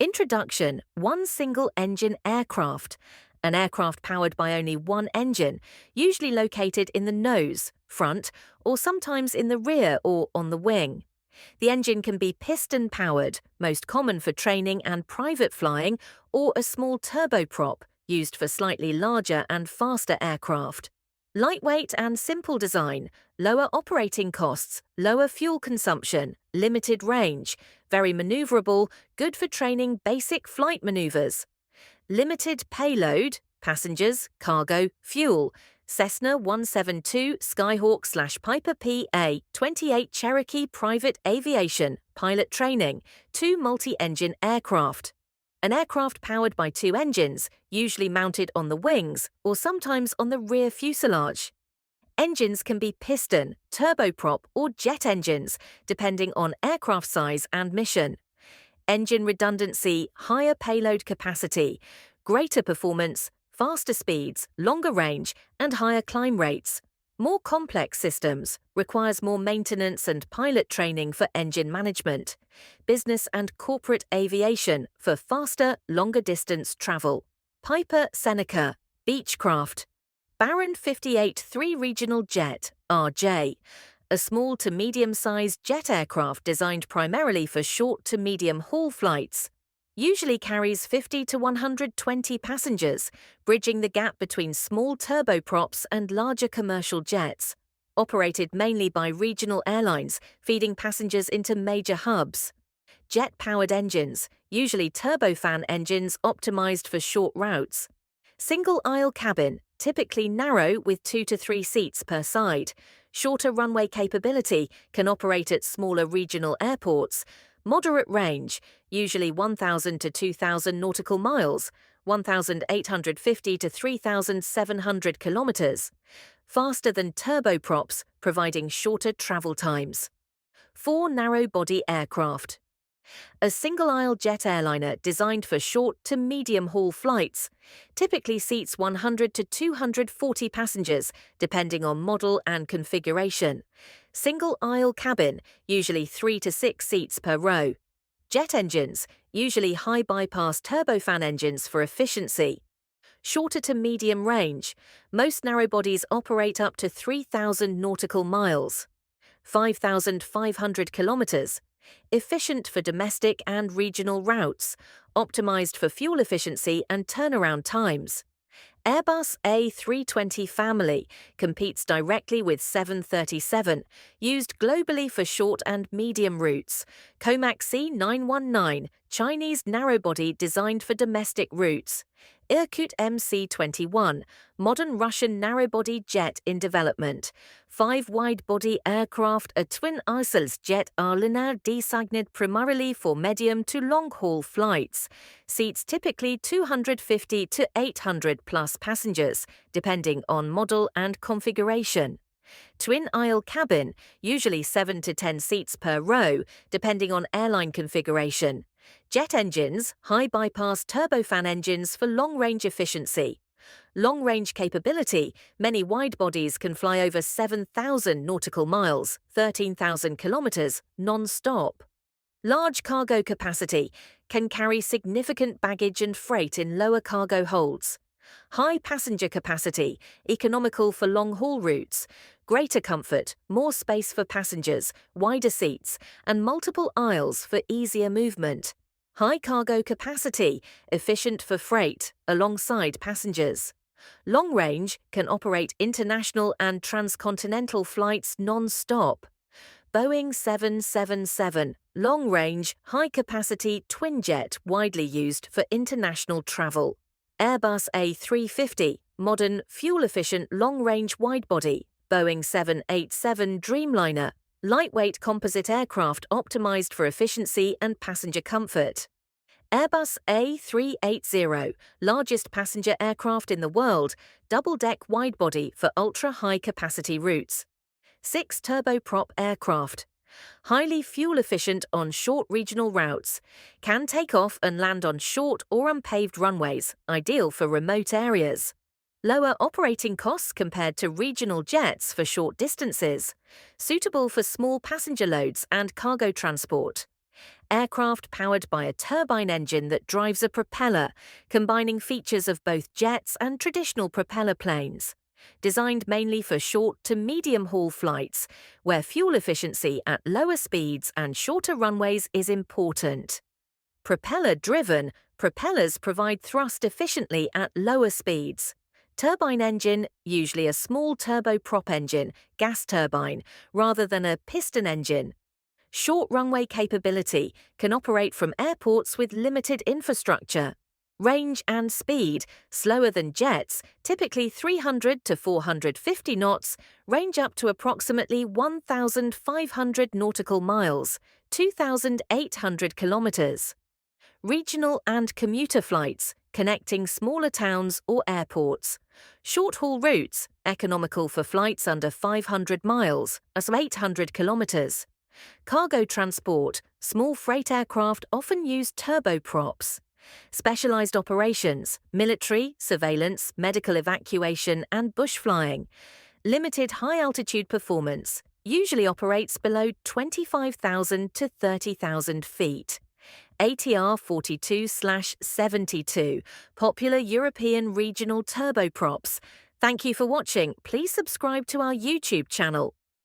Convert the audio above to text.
Introduction: one single-engine aircraft. An aircraft powered by only one engine, usually located in the nose, front, or sometimes in the rear or on the wing. The engine can be piston-powered, most common for training and private flying, or a small turboprop, used for slightly larger and faster aircraft. Lightweight and simple design, lower operating costs, lower fuel consumption, limited range, very maneuverable, good for training basic flight maneuvers. Limited payload, passengers, cargo, fuel. Cessna 172 Skyhawk/Piper PA-28 Cherokee Private Aviation, pilot training, 2 multi-engine aircraft. An aircraft powered by 2 engines, usually mounted on the wings or sometimes on the rear fuselage. Engines can be piston, turboprop, or jet engines, depending on aircraft size and mission. Engine redundancy, higher payload capacity, greater performance, faster speeds, longer range, and higher climb rates. More complex systems, requires more maintenance and pilot training for engine management. Business and corporate aviation for faster, longer distance travel. Piper Seneca, Beechcraft. Baron 58 3-regional jet, RJ. A small to medium-sized jet aircraft designed primarily for short to medium-haul flights. Usually carries 50 to 120 passengers, bridging the gap between small turboprops and larger commercial jets. Operated mainly by regional airlines, feeding passengers into major hubs. Jet-powered engines, usually turbofan engines optimized for short routes. Single-aisle cabin, typically narrow with 2 to 3 seats per side. Shorter runway capability, can operate at smaller regional airports. Moderate range, usually 1,000 to 2,000 nautical miles, 1,850 to 3,700 kilometers. Faster than turboprops, providing shorter travel times. 4 narrow-body aircraft. A single-aisle jet airliner designed for short to medium-haul flights, typically seats 100 to 240 passengers, depending on model and configuration. Single-aisle cabin, usually 3 to 6 seats per row. Jet engines, usually high-bypass turbofan engines for efficiency. Shorter to medium range, most narrow-bodies operate up to 3,000 nautical miles. 5,500 kilometers. Efficient for domestic and regional routes, optimized for fuel efficiency and turnaround times. Airbus A320 family competes directly with 737, used globally for short and medium routes. Comac C919, Chinese narrowbody designed for domestic routes. Irkut MC-21, modern Russian narrowbody jet in development. 5 wide-body aircraft, a twin-aisle jet are linéaire designed primarily for medium to long-haul flights. Seats typically 250 to 800 plus passengers, depending on model and configuration. Twin-aisle cabin, usually 7 to 10 seats per row, depending on airline configuration. Jet engines, high-bypass turbofan engines for long-range efficiency. Long-range capability, many wide-bodies can fly over 7,000 nautical miles, 13,000 kilometers, non-stop. Large cargo capacity, can carry significant baggage and freight in lower cargo holds. High passenger capacity, economical for long-haul routes. Greater comfort, more space for passengers, wider seats, and multiple aisles for easier movement. High cargo capacity, efficient for freight, alongside passengers. Long range, can operate international and transcontinental flights non-stop. Boeing 777, long range, high capacity twin jet widely used for international travel. Airbus A350, modern, fuel-efficient long-range widebody. Boeing 787 Dreamliner, lightweight composite aircraft optimized for efficiency and passenger comfort. Airbus A380, largest passenger aircraft in the world, double-deck widebody for ultra-high capacity routes. 6 turboprop aircraft. Highly fuel-efficient on short regional routes. Can take off and land on short or unpaved runways, ideal for remote areas. Lower operating costs compared to regional jets for short distances. Suitable for small passenger loads and cargo transport. aircraft powered by a turbine engine that drives a propeller, combining features of both jets and traditional propeller planes. Designed mainly for short to medium-haul flights, where fuel efficiency at lower speeds and shorter runways is important. Propeller-driven, propellers provide thrust efficiently at lower speeds. Turbine engine, usually a small turboprop engine, gas turbine, rather than a piston engine. Short runway capability, can operate from airports with limited infrastructure. Range and speed, slower than jets, typically 300 to 450 knots, range up to approximately 1,500 nautical miles, 2,800 kilometers. Regional and commuter flights, connecting smaller towns or airports. Short-haul routes, economical for flights under 500 miles, as 800 kilometers. Cargo transport, small freight aircraft often use turboprops. Specialized operations, military, surveillance, medical evacuation, and bush flying. Limited high-altitude performance, usually operates below 25,000 to 30,000 feet. ATR 42/72, popular European regional turboprops. Thank you for watching. Please subscribe to our YouTube channel.